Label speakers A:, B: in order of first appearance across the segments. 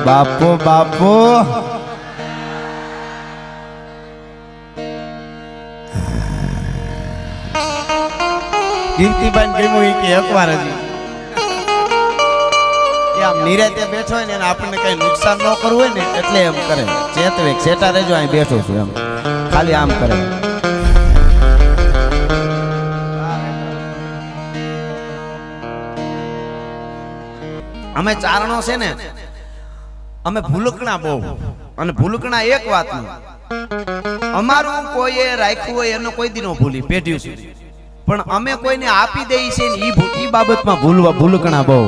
A: બાપો બાપો કીર્તિબાઈ કહ્યું કે એકવાર હજી આમ નિરાતે બેઠો હોય ને આપણને કઈ નુકસાન ન કરવું હોય ને એટલે એમ કરે ચેતવે છેટા રહેજો અહીં બેઠો છું એમ ખાલી આમ કરે અમે ચારણો છે ને અમે ભૂલકણા બહુ અને ભૂલકણા એક વાતનું અમારું કોઈએ રાખ્યું હોય એનો કોઈ દી ન ભૂલી પેઢ્યું છે પણ અમે કોઈને આપી દઈએ છીએ ને ઈ બાબતમાં ભૂલકણા બહુ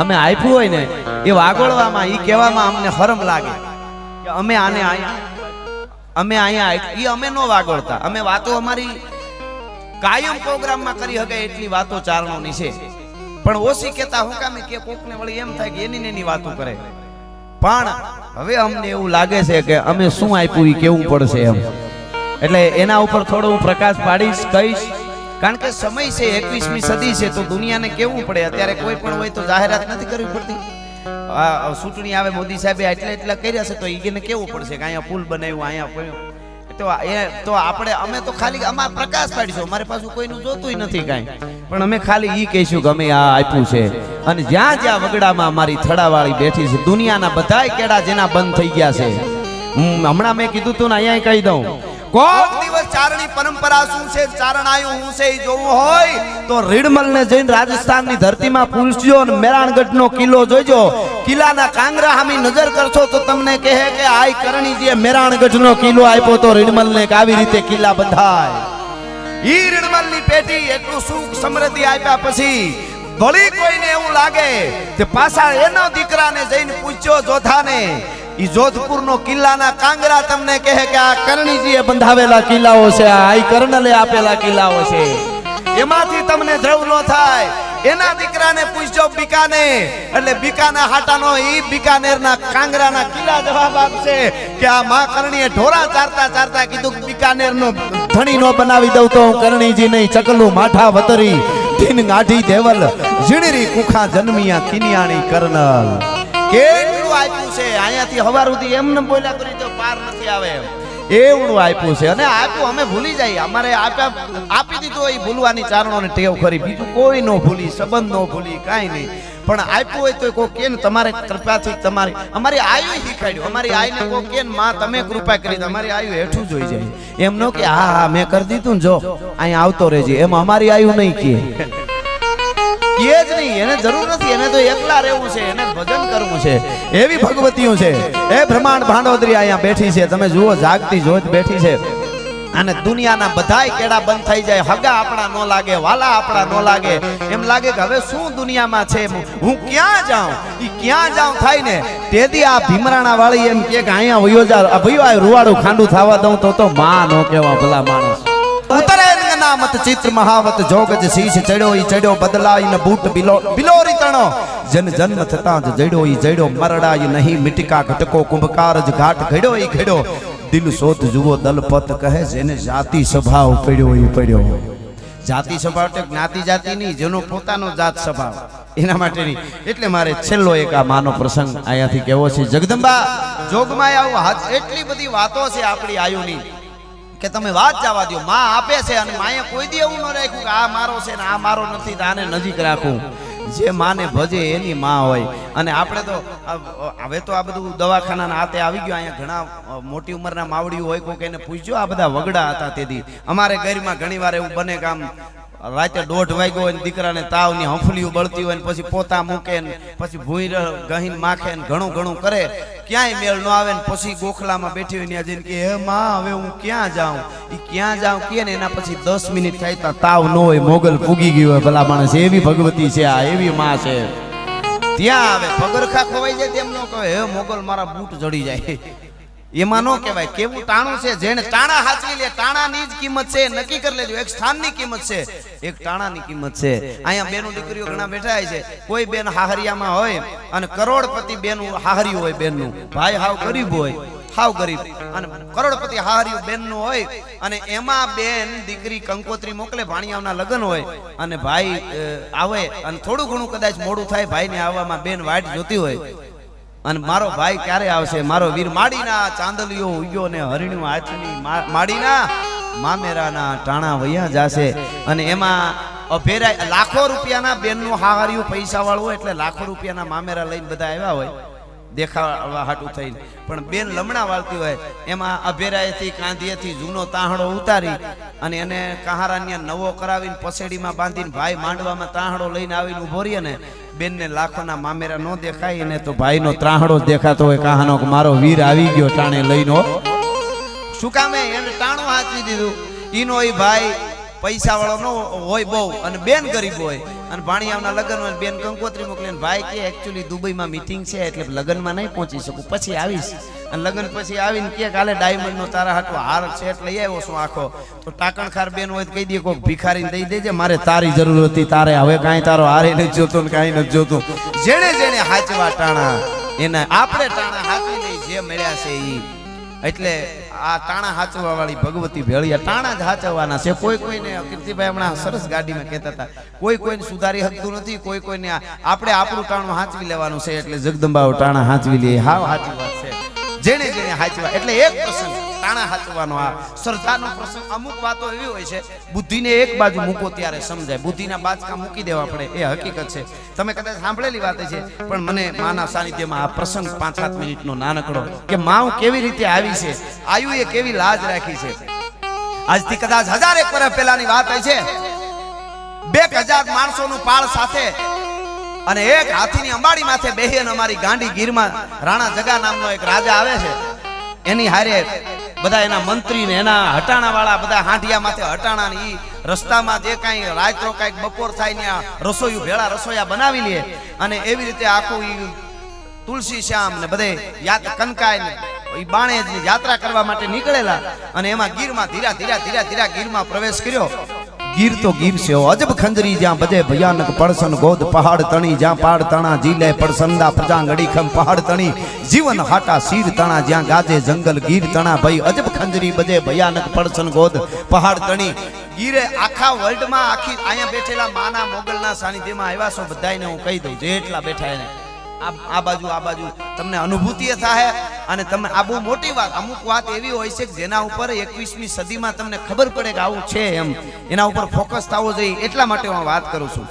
A: અમે આપ્યું હોય ને એ વાગોળવામાં ઈ કહેવામાં અમને શરમ લાગે કે અમે આને અહીંયા ઈ અમે નો વાગોળતા અમે વાતો અમારી કાયમ પ્રોગ્રામમાં કરી હકે એટલી વાતો ચારણોની છે પણ ઓછી કહેતા હું કામે કે કોકને વળી એમ થાય કે એની વાતો કરે પણ હવે અમને એવું લાગે છે કે અમે શું આપ્યું ઈ કેવું પડશે એમ એટલે એના ઉપર થોડો હું પ્રકાશ પાડીશ કહીશ કારણ કે સમય છે 21મી સદી છે તો દુનિયાને કેવું પડે અત્યારે કોઈ પણ હોય તો જાહેરાત નથી કરવી પડતી ચૂંટણી આવે મોદી સાહેબે એટલે કર્યા છે તો એને કેવું પડશે કે અહીંયા પુલ બનાવ્યું અહીંયા તો આપણે અમે તો ખાલી અમાર પ્રકાશ પાડીશું અમારે પાછું કોઈનું જોતું નથી કાંઈ પણ અમે ખાલી ઈ કહીશું કે અમે આ આપ્યું છે અને જ્યાં જ્યાં વગડામાં અમારી થડાવાળી બેઠી છે દુનિયાના બધાય કેડા જેના બંધ થઈ ગયા છે હમણાં મેં કીધું તું ને અહીંયા કહી દઉં કોક દિવસ ચારણી પરંપરા શું છે ચારણાયું હું છે એ જોવું હોય તો રીડમલ ને જઈને રાજસ્થાનની ધરતીમાં પૂછજો અને મેરાણગઢનો કિલ્લો જોજો કિલ્લાના કાંગરા સામે નજર કરશો તો તમને કહે કે આઈ કરણીજીએ મેરાણગઢનો કિલ્લો આપ્યો તો રીડમલ ને આવી રીતે કિલ્લા બંધાય ઈ રીડમલ ની પેટી એટલું સુખ સમૃદ્ધિ આપ્યા પછી ભલી કોઈને એવું લાગે કે પાછા એનો દીકરાને જઈને પૂછ્યો જોધાને ઈ જોધપુરનો કિલ્લાના કાંગરા તમને કહે કે આ કરણીજીએ બંધાવેલા કિલ્લાઓ છે આ આઈ કર્નલે આપેલા કિલ્લાઓ છે એમાંથી તમને દ્રવ ન થાય એના દીકરાને પૂછજો બીકાને એટલે બીકાના હાટાનો ઈ બીકાનેરના કાંગરાના કિલ્લા જવાબ આપશે કે આ માં કરણીએ ઢોરા ચારતા કીધું કે બીકાનેરનો ધણી નો બનાવી દઉં તો હું કરણીજી નહીં ચકલું માઠા વતરી ધીન ગાઢી દેવલ ઝીણરી કુખા જન્મિયા કિનિયાણી કર્નલ કેટલું આપ્યું છે અહીંયાથી હવાર સુધી એમને બોલ્યા કરી તો પાર નથી આવે એવડું આપ્યું છે અને આપ્યું અમે ભૂલી જાય અમારે આપી દીધું હોય ભૂલવાની ચારણોને ટેવ ખરી બીજું કોઈ નો ભૂલી સંબંધ નો ભૂલી કાંઈ નહીં પણ આપ્યું હોય તો કોઈ કે તમારે કૃપાથી તમારી અમારી આયુ શીખાડ્યું અમારી આઈને કોઈ કે માં તમે કૃપા કરી તમારી આયુ હેઠું જોઈ જાય એમ નો કે હા મેં કરી દીધું જો અહીંયા આવતો રહેજે એમ અમારી આયુ નહીં કે જ નહીં એને જરૂર નથી એને તો એકલા રહેવું છે એને ભજન કરવું છે એવી ભગવતીઓ છે એ બ્રહ્માંડ ભાંડોદરી અહીંયા બેઠી છે તમે જુઓ જાગતી જોત બેઠી છે અને દુનિયાના બધાય કેડા બંધ થઈ જાય હગા આપણા નો લાગે વાલા આપણા નો લાગે એમ લાગે કે હવે શું દુનિયામાં છે હું ક્યાં જાઉં ઈ ક્યાં જાઉં થાય ને તેથી આ ભીમરાણા વાળી એમ કે અહીંયા વયો જા ભયો આ રૂવાડું ખાંડું થવા દઉં તો માં નો કેવા ભલા માણસ મત ચિત્ર મહાવત જોગજ શીશ ચડ્યો ઈ ચડ્યો બદલાઈ ન બૂટ બિલોરી તણો જન જન્મ થતા જ જડ્યો ઈ જડ્યો મરડાય નહીં મિટકા ઘટકો કુંભકાર જ ઘાટ ઘડ્યો ઈ ઘડ્યો દિલ સોત જુઓ દલપત કહે જેને જાતિ સ્વભાવ પડ્યો ઈ પડ્યો જાતિ સ્વભાવ એટલે જ્ઞાતિ જાતિ નહીં જેનો પોતાનો જાત સ્વભાવ એના માટેની એટલે મારે છેલ્લો એક આ માનો પ્રસંગ અહીંયાથી કેવો છે જગદંબા જોગમાં આવું એટલી બધી વાતો છે આપણી આયુની કે તમે વાત જવા દો માં આપે છે અને માએ કોઈ દી એવું ન રાખ્યું કે આ મારો છે ને આ મારો નથી આને નજીક રાખું જે માને ભજે એની માં હોય અને આપણે તો હવે તો આ બધું દવાખાના હાથે આવી ગયો અહીંયા ઘણા મોટી ઉંમરના માવડીઓ હોય કોઈ એને પૂછજો આ બધા વગડા હતા તેથી અમારે ઘરમાં ઘણી વાર એવું બને કે આમ રાતે 1:30 વાગ્યો હોય દીકરાને તાવની હંફલીઓ બળતી હોય પછી પોતા મૂકે ને પછી ભૂઈ ગહીન માખે ને ઘણું કરે ક્યાંય મેળ ન આવે ને પછી ગોખલામાં બેઠી હોય ત્યાં જઈને કે હે માં હવે હું ક્યાં જાઉં કે ને એના પછી 10 મિનિટ થાય તો તાવ ન હોય મોગલ પૂગી ગયું હોય ભલા માણસ એવી ભગવતી છે આ એવી માં છે ત્યાં આવે પગરખા ખવાઈ જાય તેમ ન કહે હે મોગલ મારા બૂટ જડી જાય એમાં નો કહેવાય કેવું ટાણું છે જેને ટાણા હાચવી લે ટાણાની જ કિંમત છે નક્કી કરી લેજો એક સ્થાનની કિંમત છે એક ટાણાની કિંમત છે અહીંયા બેનો દીકરીઓ ઘણા બેઠા છે કોઈ બેન હાહરિયામાં હોય અને કરોડપતિ બેનું હાહરિયું હોય બેનનું ભાઈ હાવ ગરીબ હોય હાવ ગરીબ અને કરોડપતિ હાહરિયું બેનનું હોય અને એમાં બેન દીકરી કંકોત્રી મોકલે ભાણિયાઓના લગ્ન હોય અને ભાઈ આવે અને થોડું ઘણું કદાચ મોડું થાય ભાઈને આવવામાં બેન વાટ જોતી હોય અને મારો ભાઈ ક્યારે આવશે, મારો વીર માડીના ચાંદલિયો ઉગ્યો ને હરિણ્યું હાથની માડીના મામેરાના ટાણા વયા જાશે. અને એમાં અભેરાય લાખો રૂપિયાના બેનનું હાહાર્યું પૈસા વાળું એટલે લાખો રૂપિયાના મામેરા લઈને બધા આવ્યા હોય દેખાવા હાટું થઈને, પણ બેન લમણા વાળતી હોય એમાં અભેરાયથી કાંધીએથી જૂનો તાહડો ઉતારી અને એને કહારાન્યા નવો કરાવીને પસેડીમાં બાંધીને ભાઈ માંડવામાં તાહડો લઈને આવીને ઉભો રહીએ ને, બેનને લાખોના મામેરા ન દેખાય ને તો ભાઈનો ત્રાહડો જ દેખાતો હોય કહાનો કે મારો વીર આવી ગયો ટાણે લઈને. શું કામે એને ટાણું હાચવી દીધું. ઈનો એ ભાઈ પૈસા વાળો નો હોય બહુ અને બેન ગરીબ હોય અને ભાણિયાના લગ્ન હોય બેન કંકોત્રી મોકલે ને ભાઈ કે એકચ્યુઅલી દુબઈમાં મીટિંગ છે એટલે લગ્નમાં નહીં પહોંચી શકું, પછી આવીશ. અને લગ્ન પછી આવીને કે કાલે ડાયમંડ નો તારા હાટો હાર સેટ લઈ આવ્યો છું આખો, તો ટાકણખાર બેન હોય તો કહી દે કોઈક ભિખારીને દઈ દેજે, મારે તારી જરૂર હતી, તારે હવે કાંઈ તારો હારે નથી જોતો ને કાંઈ નથી જોતું. જેણે જેણે હાચવા ટાણા એના આપણે ટાણા હાચવી લઈ જે મળ્યા છે ઈ. એટલે આ ટાણા હાચવા વાળી ભગવતી ભેળિયા ટાણા જ હાચવવાના છે. કોઈ કોઈને કીર્તિભાઈ હમણાં સરસ ગાડીમાં કહેતા હતા, કોઈ કોઈને સુધારી શકતું નથી, કોઈ કોઈને આપણે આપણું ટાણું હાચવી લેવાનું છે. એટલે જગદંબાઓ ટાણા હાચવી લે, હાવ હાચી વાત છે. જેણે જેણે હાચવા એટલે એક પ્રસંગ ટાણા હાચવાનો, આ શ્રદ્ધાનો પ્રસંગ. અમુક વાતો એવી હોય છે બુદ્ધિને એક બાજુ મૂકો ત્યારે સમજાય, બુદ્ધિના બાચકા મૂકી દેવા પડે, એ હકીકત છે. તમે કદાચ સાંભળેલી વાત છે, પણ મને માના સાનિધ્યમાં આ પ્રસંગ 5-7 મિનિટનો નાનકડો કે માઉ કેવી રીતે આવી છે, આયુએ કેવી લાજ રાખી છે. આજથી કદાચ 1001 વર્ષ પહેલાની વાત છે. 2000 માણસોનું પાળ સાથે અને એક હાથીની અંબાડી માથે બેહીને અમારી ગાંડી ગીરમાં રાણા જગા નામનો એક રાજા આવે છે. એની હારે બધા એના મંત્રી ને એના હટાણા વાળા બધા હાંડિયા માથે હટાણા ને ઈ રસ્તામાં જે કાંઈ રાત્રો કાંઈક બપોર થાય ને રસોઈયું ભેળા રસોયા બનાવી લે. અને એવી રીતે આખું ઈ તુલસી શ્યામ ને બધે કનકાય ને ઈ બાણે યાત્રા કરવા માટે નીકળેલા. અને એમાં ગીરમાં ધીરા ધીરા ધીરા ધીરા ગીરમાં પ્રવેશ કર્યો. ગીર તો ગીર છે અજબ ખંજરી, જ્યાં બધે ભયાનક પડસન ગોદ પહાડ તણી, જ્યાં પાડ તણા જીલે પડસંદા પ્રજા ગડીખમ પહાડ તણી, જીવન હાટા શીર તણા, જ્યાં ગાજે જંગલ ગીર તણા, ભાઈ અજબ ખંજરી બધે ભયાનક પડસન ગોદ પહાડ તણી. ગીરે આખા વર્લ્ડમાં આખી અહીંયા બેઠેલા માના મોગલના સાનિધ્યમાં આવ્યા છો બધાને હું કહી દઉં, જેટલા બેઠા એને આ બાજુ તમને અનુભૂતિ થાય. અને તમે આ બહુ મોટી વાત, અમુક વાત એવી હોય છે કે જેના ઉપર 21મી સદીમાં તમને ખબર પડે કે આવું છે, એમ એના ઉપર ફોકસ થવો જોઈએ. એટલા માટે હું વાત કરું છું.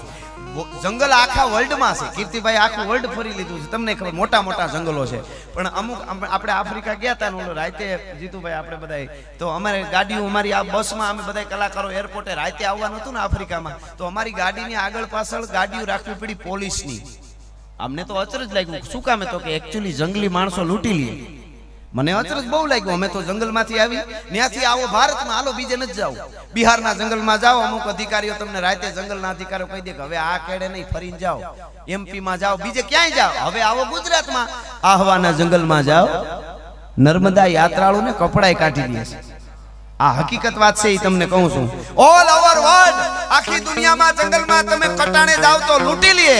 A: જંગલ આખા વર્લ્ડમાં છે. કીર્તિભાઈ આખું વર્લ્ડ ફરી લીધું છે, તમને ખબર મોટા મોટા જંગલો છે. પણ અમુક આપણે આફ્રિકા ગયા હતા ને રાતે જીતુભાઈ આપણે બધા, તો અમારે ગાડીઓ અમારી આ બસમાં અમે બધા કલાકારો એરપોર્ટે રાતે આવવાનું હતું ને આફ્રિકામાં, તો અમારી ગાડીની આગળ પાછળ ગાડીઓ રાખવી પડી પોલીસની. અમને તો અચરજ લાગ્યું, શું કામે તો કે એકચ્યુઅલી જંગલી માણસો લૂંટી લે. મને અચરજ બહુ લાગ્યું. અમે તો જંગલમાંથી આવી, ત્યાંથી આવો ભારતમાં, હાલો બીજે નથી જાવ, બિહારના જંગલમાં જાઓ. અમુક અધિકારીઓ તમને રાતે જંગલના અધિકારીઓ કહી દે કે હવે આ કેડે નહીં, ફરીને જાઓ, એમપીમાં જાઓ, બીજે ક્યાંય જાઓ. હવે આવો ગુજરાતમાં, આહવાના જંગલમાં જાઓ, નર્મદા યાત્રાળુને કપડાય કાઢી દે છે. આ હકીકત વાત છે, એ તમને કહું છું. ઓલ ઓવર વર્લ્ડ, આખી દુનિયામાં જંગલમાં તમે કટાણે જાવ તો લૂંટી લે.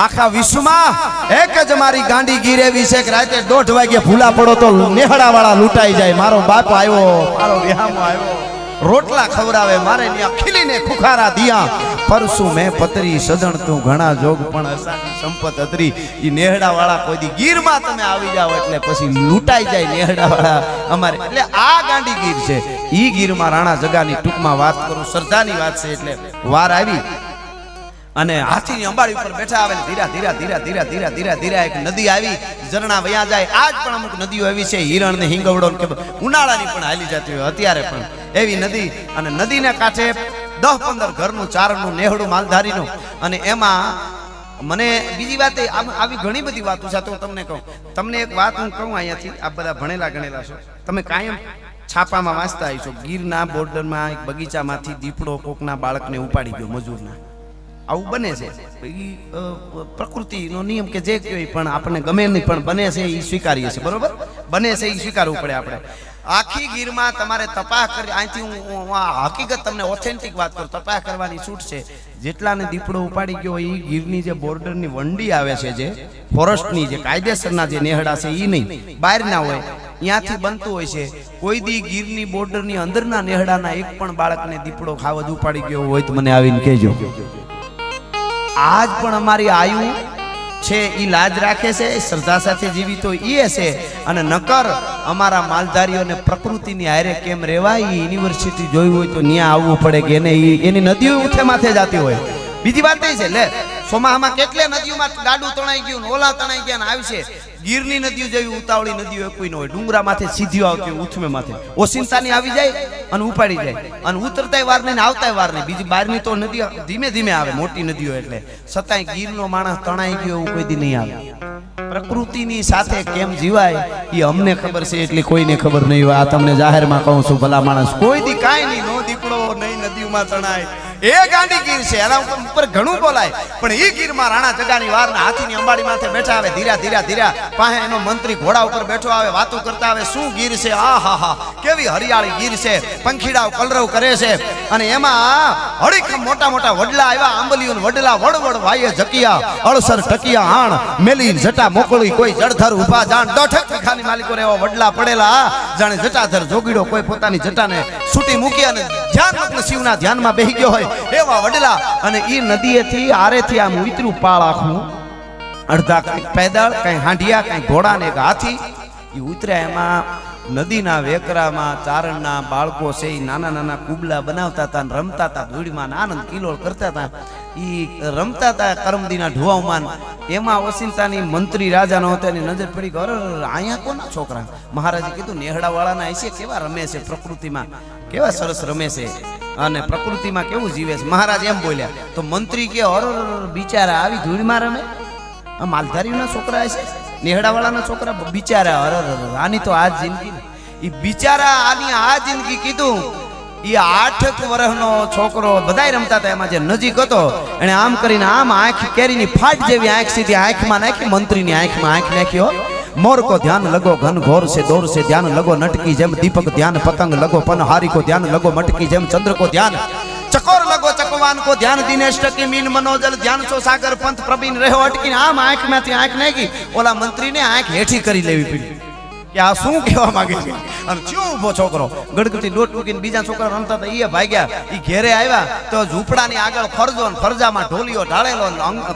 A: આખા વિશ્વમાં એક જ મારી ગાંડી ગીર એવી છે કે રાતે 1:30 વાગે ભૂલા પડો તો નેહડા વાળા લૂંટાઈ જાય. મારો બાપ આવ્યો, મારો વિહામો આવ્યો, રોટલા ખવડાવે, મારે ત્યાં ખીલીને ખુખારા દિયા, પરસુ મેં પતરી સજણ તું ઘણા જોગ પણ અસાની સંપત અતરી. ઈ નેહડા વાળા કોઈ દી ગીરમાં તમે આવી જાવ એટલે પછી લૂંટાઈ જાય નેહડા વાળા અમારે. એટલે આ ગાંડી ગીર છે. ઈ ગીરમાં રાણા જગાની ટૂંકમાં વાત કરું, શ્રદ્ધાની વાત છે. એટલે વાર આવી અને હાથીની અંબાડી ઉપર બેઠા આવે ને ધીરા ધીરા ધીરા ધીરા ધીરા ધીરા ધીરા એક નદી આવી, ઝરણા વયા જાય. આજ પણ અમુક નદીઓ એવી છે, હિરણ ને હિંગવડો કે ઉનાળાની પણ હાલી જતી હોય અત્યારે પણ એવી નદી. અને નદીને કાંઠે 10-15 ઘરનું ચારણનું નેહડું માલધારીનું. અને એમાં મને બીજી વાત આવી ઘણી બધી વાતો છે. તો તમને કહું, તમને એક વાત હું કહું અહીંયાથી, આ બધા ભણેલા ગણેલા છો, તમે કાયમ છાપામાં વાંચતા આવીશો, ગીરના બોર્ડરમાં એક બગીચામાંથી દીપડો કોકના બાળકને ઉપાડી ગયો, મજૂરના. આવું બને છે, પ્રકૃતિનો નિયમ કે જે કહેવાય, પણ આપણને ગમે નહીં, પણ બને છે એ સ્વીકારીએ છીએ, બરોબર? બને છે એ સ્વીકારવું પડે આપણે. આખી ગીરમાં તમારે તપાસ કરી, અહીંથી હું આ હકીકત તમને ઓથેન્ટિક વાત કરું, તપાસ કરવાની છૂટ છે. જેટલાને દીપડો ઉપાડી ગયો એ ગીરની જે બોર્ડરની વંડી આવે છે, જે ફોરેસ્ટની જે કાયદેસરના જે નેહડા છે એ નહીં, બહારના હોય, ત્યાંથી બનતું હોય છે. કોઈ દી ગીરની બોર્ડરની અંદરના નેહડાના એક પણ બાળકને દીપડો ખાવ જ ઉપાડી ગયો હોય તો મને આવીને કહેજો. આજ પણ અમારી આયુ છે ઈ લાજ રાખે છે, શ્રદ્ધા સાથે જીવી તો ઈ છે, અને નકર અમારા માલધારીઓને પ્રકૃતિની હારે કેમ રહેવાય ઈ યુનિવર્સિટી જોઈ હોય તો ન્યા આવવું પડે કે એને એની નદીઓ ઉઠે માથે જાતી હોય. બીજી વાત એ છે લે સોમાહામાં કેટલે નદીઓમાં ગાડું તણાઈ ગયું, ઓલા તણાઈ ગયા ને આવશે. ગીરની નદીઓ જેવી ઉતાવળી નદીઓ કોઈ ન હોય, ડુંગરા માથે સીધીઓ આવતી હોય, ઉથમે માથે ઓસિંતાની આવી જાય અને ઉપાડી જાય, અને ઉતરતાય વાર નહીં ને આવતાય વાર નહીં. બીજી બહારની તો નદી ધીમે ધીમે આવે, મોટી નદીઓ એટલે, છતાંય ગીરનો માણસ તણાઈ ગયો એવું કોઈ દી નહીં આવે. પ્રકૃતિની સાથે કેમ જીવાય એ અમને ખબર છે, એટલી કોઈને ખબર નહીં હોય. આ તમને જાહેરમાં કહું છું, ભલા માણસ કોઈ દી કાંઈ નહીં, નો દીકડો નહીં નદીઓમાં તણાય, એ ગાંડી ગીર છે, એના ઉપર ઘણું બોલાય. પણ એ ગીરમાં રાણા જગાની વાર ના હાથીની અંબાડી માથે બેઠા આવે, ધીરા ધીરા ધીરા પાસે એનો મંત્રી ઘોડા ઉપર બેઠો આવે, વાતો કરતા આવે. શું ગીર છે, આ હા હા કેવી હરિયાળી ગીર છે, પંખીડાઓ કલરવ કરે છે, અને એમાં હળીખમ મોટા મોટા વડલા આવ્યા, આંબલીઓ વડલા વડવડ વાયે જકિયા, અળસર ટકિયા હાણ મેલી જટા મોકળી, કોઈ જળધર ઉભા જાણ દઠક ખાની માલિકો એવા વડલા પડેલા, જાણે જટાધર જોગીડો કોઈ પોતાની જટાને છૂટી મૂકી અને ધ્યાન શિવના ધ્યાનમાં બેહી ગયો હોય એવા વડલા. અને ઈ નદીએથી આરેથી આમ ઉતર્યું પાળ આખું, અડધા કઈ પેદળ, કઈ હાંડિયા, કઈ ઘોડા ને એક હાથી. ઈ ઉતર્યા એમાં નદીના વેકરામાં ચારણના બાળકો છે એ નાના નાના કુબલા બનાવતા હતા, રમતા હતા, ધૂળમાં આનંદ કિલોળ કરતા હતા. ઈ રમતા હતા કરમદીના ઢુવાઓમાં. એમાં ઓસિંતાની મંત્રી રાજાનો હતો, એની નજર પડી કે અરે અહીંયા કોના છોકરા. મહારાજે કીધું નેહડા વાળાના હશે, કેવા રમે છે પ્રકૃતિમાં, કેવા સરસ રમે છે અને પ્રકૃતિમાં કેવું જીવે છે. મહારાજ એમ બોલ્યા તો મંત્રી કે અરે બિચારા આવી ધૂળમાં રમે, આ માલધારીના છોકરા છે, નેહડા વાળાના છોકરા બિચારા. અરે આની તો આ જિંદગી, ઈ બિચારા આની આ જિંદગી કીધું. ઈ 8 વર્ષનો છોકરો બધાય રમતા હતા, એમાં જે નજીક હતો એને આમ કરીને આમ આંખ કેરીની ફાટ જેવી આંખ સીધી આંખમાં નાખી, મંત્રીની આંખમાં આંખ નાખ્યો. मोर को ध्यान लगो घन घोर से दौर से ध्यान लगो नटकी जेम दीपक ध्यान पतंग लगो पनहारी को ध्यान लगो मटकी जेम चंद्र को ध्यान चकोर लगो चकवान को ध्यान दिनेश टकी मीन मनोजल ध्यान सो सागर पंथ प्रवीण रहो अटकी आम आंख में आंख नहीं की ओला मंत्री ने आंख हेठी करी लेवी पड़ी કે આ શું કહેવા માંગે છે. અને ચો ઉભો છોકરો ગડગડી લોટ મૂકીને બીજા છોકરા રમતા હતા એ ભાગ્યા. એ ઘેરે આવ્યા તો ઝૂંપડાની આગળ ફરજો ને ફરજામાં ઢોલિયો ઢાળેલો,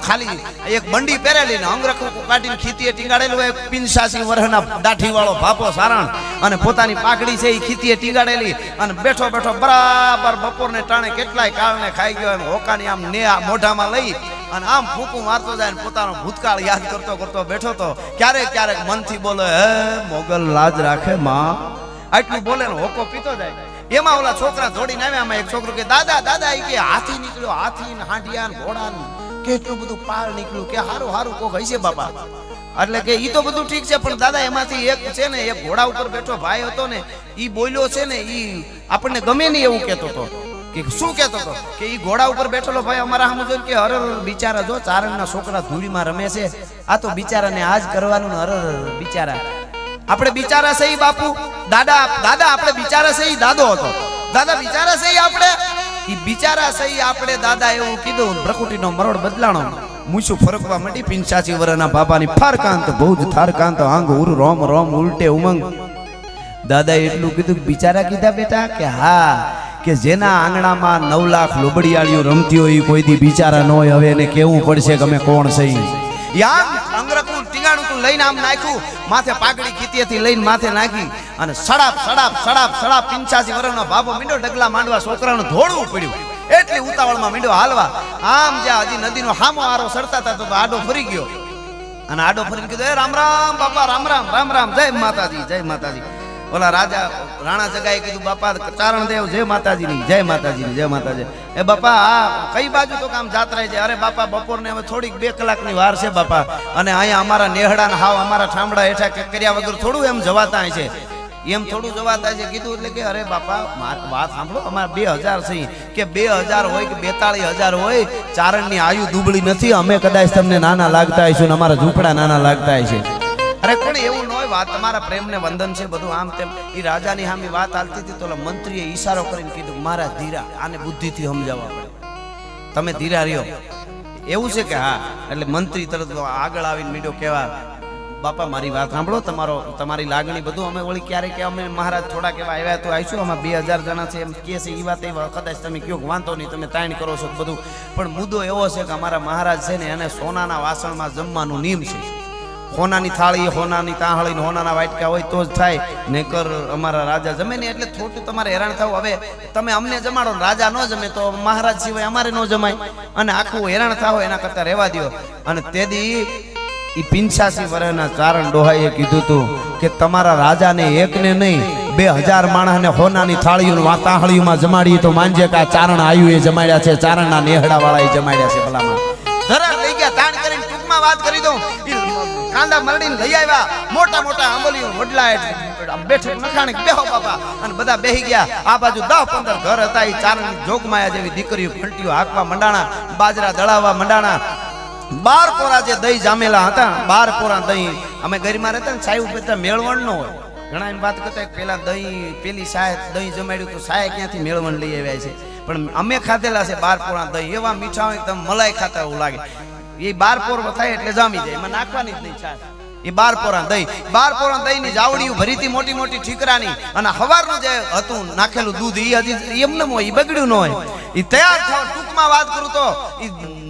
A: ખાલી એક બંડી પહેરેલી ને અંગરખું કાઢીને ખીતીએ ટીંગાડેલું, એક 85 વર્ષના દાઢી વાળો ભાપો સારણ અને પોતાની પાઘડી છે એ ખીતીએ ટીંગાડેલી, અને બેઠો બેઠો બરાબર બપોરને ટાણે કેટલાય કાળને ખાઈ ગયો એમ હોકાની આમ ને મોઢામાં લઈ અને આમ ફૂંકું મારતો જાય ને પોતાનો ભૂતકાળ યાદ કરતો કરતો બેઠો તો ક્યારેક ક્યારેક મનથી બોલે હે મોગલ લાજ રાખે માં, આટલું બોલે ને હોકો પીતો જાય. એમાં ઓલા છોકરા દોડીને આવ્યા. આમાં એક છોકરો કે દાદા દાદા એ કે હાથી નીકળ્યો, હાથી ને હાંડિયા ને ઘોડા ને કેટલું બધું પાળ નીકળ્યું, કે હારું હારું કોક હશે બાપા. એટલે કે ઈ તો બધું ઠીક છે પણ દાદા એમાંથી એક છે ને એક ઘોડા ઉપર બેઠો ભાઈ હતો ને ઈ બોલ્યો છે ને ઈ આપણને ગમે નહીં એવું કહેતો હતો. કે શું કહેતો હતો કે ઈ ઘોડા ઉપર બેઠેલો ભાઈ અમારા સામે જોઈને કે અરે બિચારા જો ચારણના છોકરા ધૂળીમાં રમે છે, આ તો બિચારાને આજ કરવાનું ને અરે બિચારા આપણે બિચારા સહી બાપુ દાદા દાદા આપણે બિચારા સહી દાદો હતો દાદા બિચારા સહી આપણે ઈ બિચારા સહી આપણે દાદા એવું કીધું. પ્રકૃતિનો મરોડ બદલાણો, મૂછું ફરકવા માંડી. 85 વર્ષના બાબાની ફારકાંત ભૌજ થારકાંત આંગ ઉર રોમ રોમ ઉલટે ઉમંગ. દાદા એટલું કીધું બિચારા કીધા બેટા કે હા, કે જેના આંગણામાં 9 લાખ લોબડિયાળીઓ રમતી હોય કોઈ દી બિચારા ન હોય. હવે એને કેવું પડશે કે અમે કોણ સહી. યામ અંગરકું ટીંગાણું તું લઈને આમ નાખ્યું, માથે પાઘડી ખીતીએથી લઈને માથે નાખી અને સડાપ સડાપ સડાપ સડાપ 85 વર્ષનો બાબો મીંડો ડગલા માંડવા છોકરાનું ધોળવું પડ્યું. એટલી ઉતાવળમાં મીંડો હાલવા આમ જ્યાં હજી નદીનો હામો આરો સરતા હતા તો આડો ફરી ગયો અને આડો ફરીને કીધું એ રામ રામ બાપા રામ રામ રામ રામ જય માતાજી જય માતાજી. ઓલા રાજા રાણા જગાએ કીધું બાપા ચારણ દેવ જય માતાજી ની જય માતાજી ની જય માતાજી. એ બાપા આ કઈ બાજુ તો કામ જાત્રા છે? અરે બાપા બપોરને હવે થોડીક 2 કલાકની વાર છે બાપા, અને અહીંયા અમારા નેહડા ને હાવ અમારા ઠામડા હેઠા કર્યા વગર થોડું એમ જવાતા છે, એમ થોડું જવાતા છે કીધું. એટલે કે અરે બાપા વાત સાંભળો, અમારે 2000 છે કે 2000 હોય કે 42000 હોય, ચારણની આયુ દુબળી નથી. અમે કદાચ તમને નાના લાગતા હશું ને અમારા ઝૂંપડા નાના લાગતા હશે. અરે પણ એવું ન હોય, વાત તમારા પ્રેમને વંદન છે બધું આમ તેમ. એ રાજાની સામે વાત હાલતી હતી તો મંત્રીએ ઈશારો કરીને કીધું મારા ધીરા આને બુદ્ધિથી સમજાવવા પડે, તમે ધીરા રહ્યો એવું છે કે હા. એટલે મંત્રી તરત આગળ આવીને મીડો કેવા બાપા મારી વાત સાંભળો, તમારી લાગણી બધું અમે ઓળી ક્યારેક અમે મહારાજ થોડાક એવા આવ્યા તો આવીશું, આમાં 2000 જણા છે એમ કહે છે, એ વાત એવા કદાચ તમે કયો વાંધો નહીં, તમે તાણ કરો છો બધું, પણ મુદ્દો એવો છે કે અમારા મહારાજ છે ને એને સોનાના વાસણમાં જમવાનું નિયમ છે. હોનાની થાળી, હોનાની તાહળી, હોનાના વાટકા હોય તો જ થાય, નહીતર અમારા રાજા જમે ને. એટલે થોડું તમારે હેરાન થવું. હવે તમે અમને જમાડો, રાજા ન જમે તો મહારાજ સિવાય અમારે ન જમાય, અને આખું હેરાન થાવ એના કરતા રહેવા દો. અને તેદી ઈ 85 વર્ષના ચારણ ડોહાઈએ કીધું હતું કે તમારા રાજાને એકને નહીં 2000 માણસને હોનાની થાળીઓ તાહળીઓમાં જમાડીએ તો માનજે કે આ ચારણ આયુ એ જમાડ્યા છે, ચારણના નેહડા વાળા એ જમાડ્યા છે. ભલામાં ધરા લઈ ગયા, તાણ કરીને ટૂંકમાં વાત કરી દઉં, કાંદા મરડીને લઈ આવ્યા, મોટા મોટા આંબોલી વડલા બેઠક નખાણે બેહો બાપા, અને બધા બેહી ગયા. આ બાજુ 10-15 ઘર હતા. એ ચારણ જોગમાયા જેવી દીકરીઓ ઘંટીઓ હાંકવા મંડાણા, બાજરા દળાવવા મંડાણા. 12 પોરા જે દહીં જામેલા હતા, 12 પોરા દહીં. અમે ગરીમાં રહેતા ને સાહેબ પીતા મેળવણ ન હોય. ઘણા એમ વાત કરતા પેલા દહીં પેલી સાહેબ દહીં જમાડ્યું તો સાહેબ ક્યાંથી મેળવણ લઈ આવ્યા છે, પણ અમે ખાધેલા છે 12 પોરા દહીં. એવા મીઠા હોય તમે મલાઈ ખાતા એવું લાગે. એ 12 પોર થાય એટલે જામી જાય, એમાં નાખવાની જ નહીં છાશ. એ 12 પોરા દહીં, 12 પોરા દહીં ની જાવડીઓ ભરીતી મોટી મોટી ઠીકરાની, અને હવારનું જે હતું નાખેલું દૂધ એ હજી એમને હોય, એ બગડ્યું ન હોય. એ તૈયાર થવા ટૂંકમાં વાત કરું તો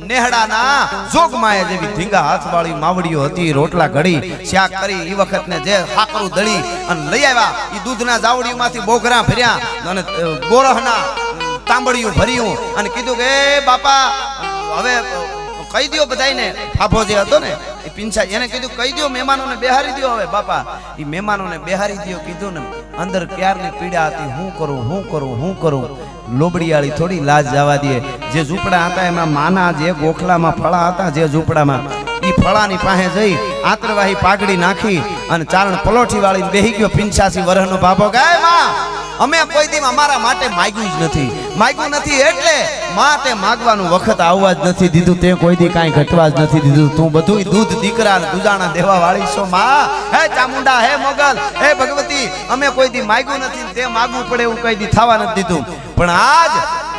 A: નેહડાના જોગમાયા જેવી ધીંગા હાથવાળી માવડીઓ હતી. રોટલા ઘડી શાક કરી એ વખત ને જે હાકરું દળી અને લઈ આવ્યા. એ દૂધના જાવડીઓમાંથી બોઘરા ભર્યા અને ગોરહના તાંબડીઓ ભર્યું, અને કીધું કે બાપા હવે કહી દો બધાને. ફાફો જે હતો ને એ પિંછા એને કીધું કહી દો મહેમાનોને બેહારી દો. હવે બાપા એ મહેમાનોને બેહારી દો કીધું ને, અંદર ક્યારની પીડા હતી. હું કરું લોબડીયાળી થોડી લાજ જવા દે. જે ઝૂંપડા હતા એમાં માના જે ગોખલામાં ફળા હતા, જે ઝૂંપડામાં ઈ ફળાની પાસે જઈ આંતરવાહી પાઘડી નાખી અને ચારણ પલોઠી વાળી બેહી ગયો. 85 વર્ષનો બાપો ગાય માં અમે કોઈ દી અમારા માટે માગ્યું જ નથી, એટલે માં તે માગવાનું વખત આવવા જ નથી દીધું, તે કોઈ દી કાંઈ ઘટવા જ નથી દીધું. તું બધું દૂધ દીકરા દુજાણા દેવા વાળી છો માં. હે ચામુંડા, હે મોગલ, હે ભગવતી, અમે કોઈ દી માગ્યું નથી, તે માગવું પડે એવું કઈ દી થવા નથી દીધું. પણ આજ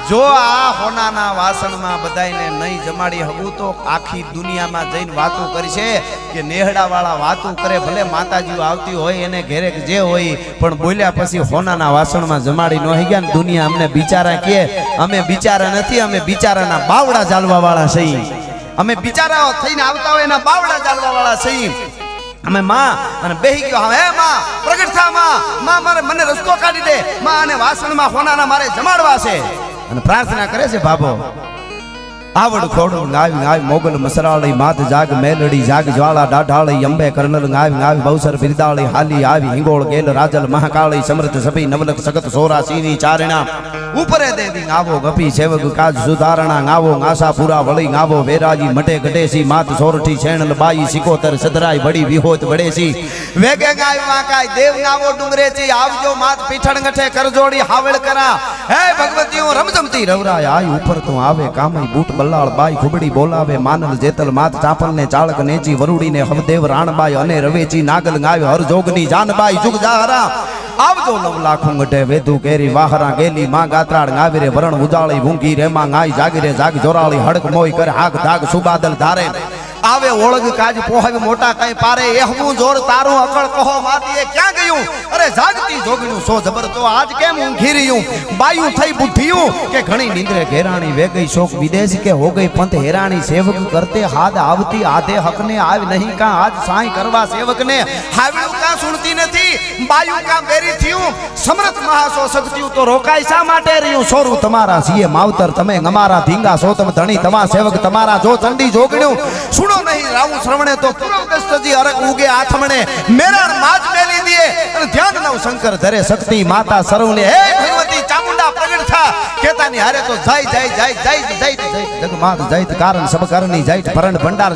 A: જો આ હોનાના વાસણમાં બધાયને નહીં જમાડી હગું તો આખી દુનિયામાં જઈને વાતો કરી છે કે નેહડા વાળા વાતો કરે. ભલે માતાજીઓ આવતી હોય એને ઘેરે જે હોય, પણ બોલ્યા પછી હોનાના વાસણમાં જમાડી ન હઈ ગયા ને દુનિયા અમને બિચારા કહે. અમે બિચારા નથી, અમે બિચારાના બાવડા ચાલવા વાળા છીએ. અમે બિચારાઓ થઈને આવતા હોય એના બાવડા ચાલવા વાળા છીએ. અમે માં અને બેહી ગયો. હે માં પ્રગટ થા, માં મારે મને રસ્તો કાઢી દે માં, અને વાસણમાં હોનાના મારે જમાડવા છે. અને પ્રાર્થના કરે છે બાબો આવડ ખોડું ગાવી મોગલ મસરાળી માત જાગ મેલડી જાગ જ્વાળા ડાઢાળી અંબે કર્નલ ગાવી બૌસર બિરદાળી હાલી આવી હિંગોળ ગેલ રાજલ મહાકાળી સમૃદ્ધ સભી નવલક સગત સોરાસીની ચારણા ઉપરે દેવી ગાવો ગપી સેવક કાજ સુધારણા ગાવો આશાપુરા વળી ગાવો વેરાજી મટે ગટેસી માત સોરઠી છેણલ બાઈ સિકોતર સદરાઈ વડી વિહોત વડેસી વેગે ગાય વાકાય દેવ ગાવો ડુંગરેચી આવજો માત પીઠણ ગઠે કરજોડી હાવળ કરા. હે ભગવતીઓ રમઝમતી રવરાય આઈ ઉપર તો આવે કામઈ બૂટ બલ્લાળ બાઈ ખુબડી બોલાવે માનલ જેતલ માત ચાપલ ને ચાળક નેચી વરુડી ને હવદેવ રાણબાઈ અને રવેચી નાગલ ગાવે હર જોગની જાનબાઈ જુગ જાહરા આવજો 9 લાખ ઊંઘટે વેધુ કેરી વાહરા ગેલી માં ગાત્રાળ ગાવીરે વરણ ઉજાળી ભૂંગી રેમાં ગાય જાગીરે જાગ જોરાળી હડક મોય કર હાક ધાગ સુબાદલ ધારે આવે ઓળગ કાજ પોહવ મોટા કઈ પારે એહવું જોર તારું અકળ કહો માતીએ ક્યાં ગયું. અરે જાગતી જોગણું સો જબર તો આજ કેમ ઊંઘી રહ્યું. બાયું થઈ બુદ્ધિયું કે ઘણી નીંદરે ઘેરાણી વે ગઈ શોક વિદેશ કે હો ગઈ પંથ હેરાણી સેવક કરતે હાદ આવતી આધે હકને આવ નહીં કા આજ સાઈ કરવા સેવકને હાવ્યું કા સુણતી નથી. બાયું કા બેરી થયું સમરથ મહાસો શક્તિયું તો રોકાય શા માટે રહ્યું. સોરું તમારા સીએ માવતર તમે અમારા ધીંગા સોતમ ધણી તમા સેવક તમારા જો ચંડી જોગણ્યું સુણો નહીં રાવું શ્રવણે તો પૂર્વ દસ્તજી અરક ઉગે આથમણે મેરાણ માજ મેલી દે અને ધ્યાન નવ શંકર ધરે શક્તિ માતા સર્વને. હે ભગવતી ચામુંડા પ્રગટ થા કેતાની હારે તો જય જગમાત જય કારણ સબ કરણી જય ભરણ ભંડાર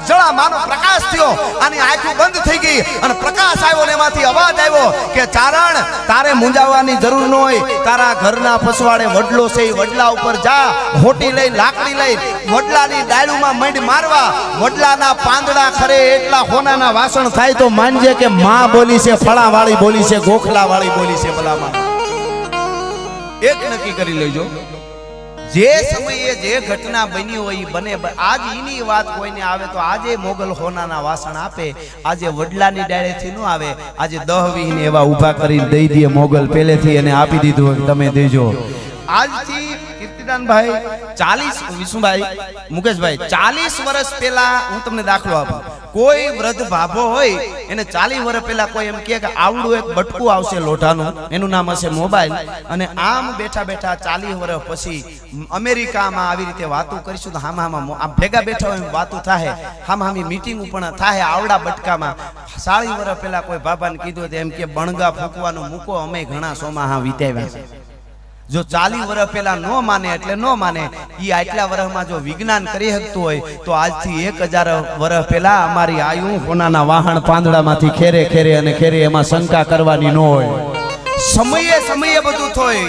A: જળા માનો પ્રકાશ થયો. આની આંખો બંધ થઈ ગઈ અને પ્રકાશ આવ્યો ને એમાંથી અવાજ આવ્યો કે ચારણ તારે મૂંઝાવવાની જરૂર ન હોય. તારા ઘરના પસવાડે વડલો છે, વડલા ઉપર જા, હોટી લઈ લાકડી લઈ વડલાની ડાળુમાં મંડ મારવા. વડલાના પાંદડા ખરે એટલા હોનાના વાસણ થાય તો માનજે કે માં બોલી છે, ફળા વાળી બોલી છે, ગોખલા વાળી બોલી છે. ભલામાં એક નક્કી કરી લેજો, જે સમયે જે ઘટના બની હોય ઈ બને. આજ ઈની વાત કોઈને આવે તો આજે મોગલ હોનાના વાસણ આપે, આજે વડલાની ડાળેથી ન આવે, આજે 10-20 ને એવા ઊભા કરીને દઈ દે મોગલ પહેલેથી એને આપી દીધું હોય તમે દેજો. આજથી કીર્તિદાનભાઈ 40 વિષ્ણુભાઈ મુકેશભાઈ 40 વર્ષ પહેલા હું તમને દાખલો આપું. કોઈ વૃદ્ધ ભાભો હોય એને 40 વર્ષ પહેલા કોઈ એમ કે આવડું એક બટકું આવશે લોઢાનું, એનું નામ હશે મોબાઈલ, અને આમ બેઠા બેઠા 40 વર્ષ પછી અમેરિકામાં આવી રીતે વાતો કરીશું તો આમ ભેગા બેઠા હોય વાતો થાય, હામી મીટિંગ પણ થાય આવડા બટકામાં. 40 વર્ષ પહેલા કોઈ બાબાને કીધું તો એમ કે બણગા ફૂંકવાનું મૂકો, અમે ઘણા સોમાહા વિતાવ્યા છે. જો 40 વર્ષ પહેલા ન માને એટલે ન માને. ઈ આટલા વર્ષમાં જો વિજ્ઞાન કરી શકતું હોય તો આજથી 1000 વર્ષ પહેલા અમારી આયુ હોનાના વાહન પાંદડામાંથી ખેરે ખેરે અને ખેરે, એમાં શંકા કરવાની ન હોય. સમયે સમયે બધું થાય.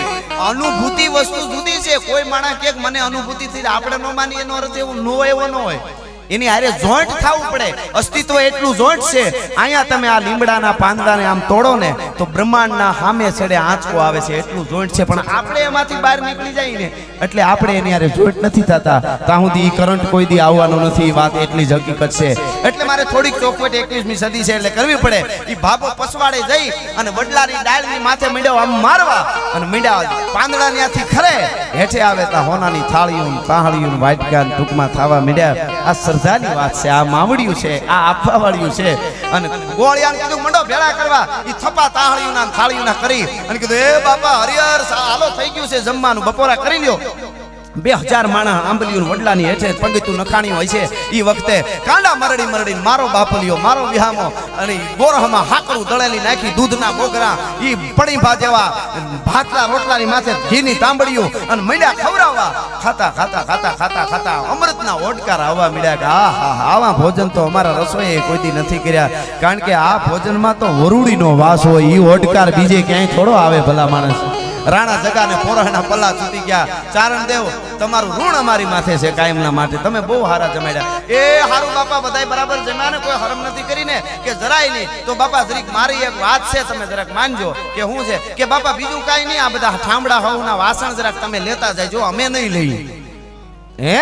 A: અનુભૂતિ વસ્તુ જુદી છે. કોઈ માણસ કે મને અનુભૂતિ થઈ આપણે ન માનીએ એનો અર્થ એવું ન હોય, એવો ન હોય. એની હારે જોઈન્ટ થવું પડે. અસ્તિત્વ એટલું જોઈન્ટ છે. અહીંયા તમે આ લીમડાના પાંદડાને આમ તોડો ને તો બ્રહ્માંડના સામે છેડે આંચકો આવે છે, એટલું જોઈન્ટ છે. પણ આપણે એમાંથી બહાર નીકળી જાય ને એટલે આપણે એની હારે જોઈન્ટ નથી થતા. ત્યાં સુધી કરંટ કોઈ દી આવવાનો નથી. વાત એટલી જ હકીકત છે. એટલે મારે થોડીક ચોખવટ 21મી સદી છે એટલે કરવી પડે. ઈ ભાભો પસવાડે જઈ અને વડલાની ડાળની માથે મીંડ્યો આમ મારવા અને મીંડા પાંદડા ત્યાંથી ખરે હેઠે આવે તા હોનાની થાળીઓ તાહળીઓ વાટકા ટૂંકમાં થવા મીંડ્યા. આ શ્રદ્ધાની વાત છે, આ માવડિયું છે, આ આપવા વાળ્યું છે. અને ગોળિયાને કીધું મંડો ભેળા કરવા. ઈ થપા તાહળીઓના થાળીઓના કરી અને કીધું એ બાપા હરિહર હાલો થઈ ગયું છે જમવાનું, બપોરા કરી લ્યો. 2000 માણસ આંબલીઓ વડલાની હેઠે પગતું નખાણી હોય છે. ઈ વખતે કાંડા મરડી મરડી મારો બાપલિયો મારો વિહામો અને ગોરહમાં હાકરું દળેલી નાખી દૂધના બોગરા ઈ પડીભા જેવા ભાતલા રોટલાની માથે ઘીની તાંબડીઓ અને મીંડા ખવરાવવા. ખાતા ખાતા ખાતા ખાતા ખાતા અમૃતના ઓડકાર આવવા મીડ્યા કે આવા ભોજન તો અમારા રસોઈએ કોઈ દી નથી કર્યા. કારણ કે આ ભોજનમાં તો વરુડીનો વાસ હોય. ઈ ઓડકાર બીજે ક્યાંય થોડો આવે ભલા માણસ. રાણા જગાને પોરહના પલ્લા છૂટી ગયા. ચારણ દેવ તમારું ઋણ અમારી માથે છે કાયમના માટે. તમે બહુ હારા જમાડ્યા. એ હારું બાપા બધાય બરાબર જમ્યા ને, કોઈ હરમ નથી કરીને કે જરાય નહીં. તો બાપા જરીક મારી એક વાત છે, તમે જરાક માનજો કે હું છે કે બાપા બીજું કાંઈ નહીં, આ બધા ઠામડા હવના વાસણ જરાક તમે લેતા જજો, અમે નહીં લઈએ. હે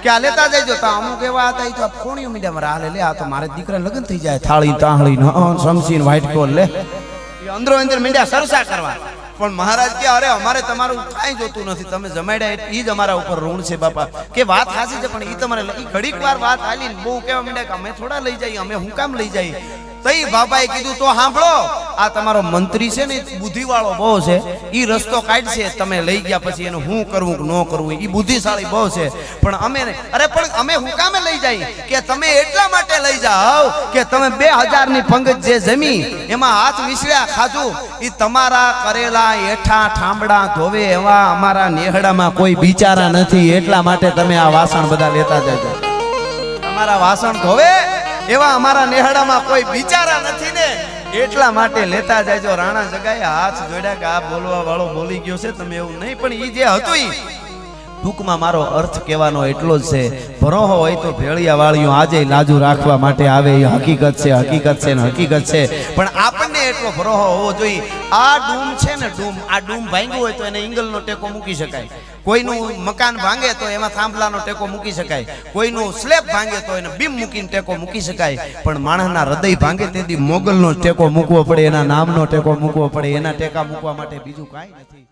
A: ક્યાં લેતા જજો? તો અમુક એવા હતા તો કોણીઓ મીડિયામાં રાહ લે, આ તો મારે દીકરા લગ્ન થઈ જાય, થાળી તાહળી સમસીન વ્હાઈટ કોલ લે, અંદરો અંદર મીડિયા સરસા કરવા. પણ મહારાજ કે અરે અમારે તમારું કાંઈ જોતું નથી, તમે જમાડ્યા એ જ અમારા ઉપર ઋણ છે બાપા. કે વાત સાચી છે, પણ એ તમારે ઘડીક વાર વાત હાલી બહુ કહેવા માંડ્યા કે અમે થોડા લઈ જઈએ, અમે હું કામ લઈ જઈએ. તઈ બાબાએ કીધું તો સાંભળો, આ તમારો મંત્રી છે ને બુદ્ધિવાળો બહુ છે, ઈ રસ્તો કાઢશે. તમે લઈ ગયા પછી એનું હું કરવું કે ન કરવું ઈ બુદ્ધિશાળી બહુ છે. પણ અમે અરે પણ અમે હું કામે લઈ જઈએ કે તમે એટલા માટે લઈ જાઓ કે તમે 2000 ની પંગત જે જમી એમાં હાથ વિસળ્યા ખાધું, ઈ તમારા કરેલા એઠા ઠામડા ધોવે એવા અમારા નેહડામાં કોઈ બિચારા નથી. એટલા માટે તમે આ વાસણ બધા લેતા જજો. તમારા વાસણ ધોવે એવા અમારા નેહડામાં કોઈ બિચારા નથી ને, એટલા માટે લેતા જાયજો. રાણા જગાએ હાથ જોડ્યા કે આ બોલવા વાળો બોલી ગયો છે, તમે એવું નહીં. પણ ઈ જે હતું ઈ ટૂંકમાં મારો અર્થ કહેવાનો એટલો જ છે. ભરોહો હોય તો ભેળિયા વાળીઓ આજે લાજુ રાખવા માટે આવે, એ હકીકત છે, હકીકત છે ને હકીકત છે. પણ આપણને એટલો ભરોહો હોવો જોઈએ. આ ડૂમ છે ને ડૂમ, આ ડૂમ ભાંગ્યું હોય તો એને ઇંગલનો ટેકો મૂકી શકાય. કોઈનું મકાન ભાંગે તો એમાં થાંભલાનો ટેકો મૂકી શકાય. કોઈનું સ્લેબ ભાંગે તો એને બીમ મૂકીને ટેકો મૂકી શકાય. પણ માણસના હૃદય ભાંગે તેથી મોગલનો ટેકો મૂકવો પડે, એના નામનો ટેકો મૂકવો પડે. એના ટેકા મૂકવા માટે બીજું કાંઈ નથી.